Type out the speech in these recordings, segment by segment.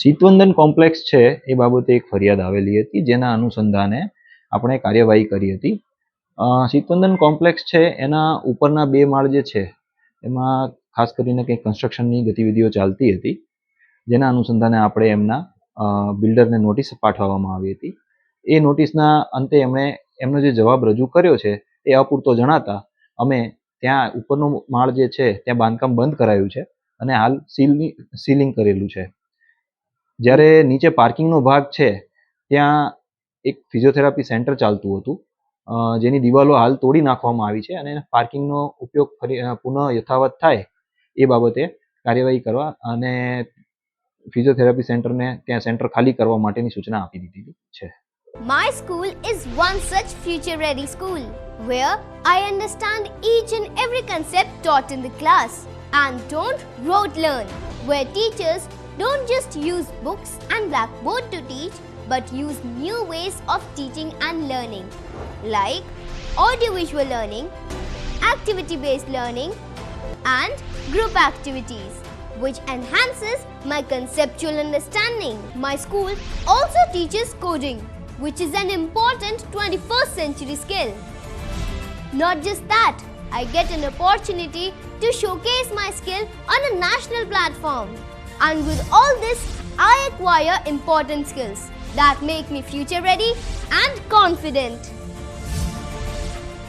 શીતવંદન complex છે એ બાબતે એક ફરિયાદ આવેલી હતી, જેના અનુસંધાને આપણે કાર્યવાહી કરી હતી. શીતવંદન કોમ્પ્લેક્સ છે એના ઉપરના 2 માળ જે છે એમાં ખાસ કરીને કંઈક કન્સ્ટ્રક્શનની ગતિવિધિઓ ચાલતી હતી, જેના અનુસંધાને આપણે એમના બિલ્ડરને નોટિસ પાઠવવામાં આવી હતી. એ નોટિસના અંતે એમનો જે જવાબ રજૂ કર્યો છે એ અપૂરતો જણાતા અમે ત્યાં ઉપરનો માળ જે છે ત્યાં બાંધકામ બંધ કરાયું છે અને હાલ સીલિંગ કરેલું છે. જ્યારે નીચે પાર્કિંગનો ભાગ છે ત્યાં એક ફિઝિયોથેરાપી સેન્ટર ચાલતું હતું, જેની દિવાલો હાલ તોડી નાખવામાં આવી છે અને પાર્કિંગનો ઉપયોગ પુનઃ યથાવત થાય એ બાબતે કાર્યવાહી કરવા અને ફિઝિયોથેરાપી સેન્ટરને ત્યાં સેન્ટર ખાલી કરવા માટેની સૂચના આપી દીધી છે. My school is one such future-ready school where I understand each and every concept taught in the class and don't rote learn, where teachers don't just use books and blackboard to teach but use new ways of teaching and learning like audiovisual learning, activity-based learning and group activities, which enhances my conceptual understanding. My school also teaches coding, which is an important 21st century skill. Not just that, I get an opportunity to showcase my skill on a national platform. And with all this, I acquire important skills that make me future ready and confident.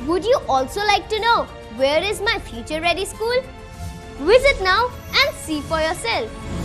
Would you also like to know where is my future ready school? Visit now and see for yourself.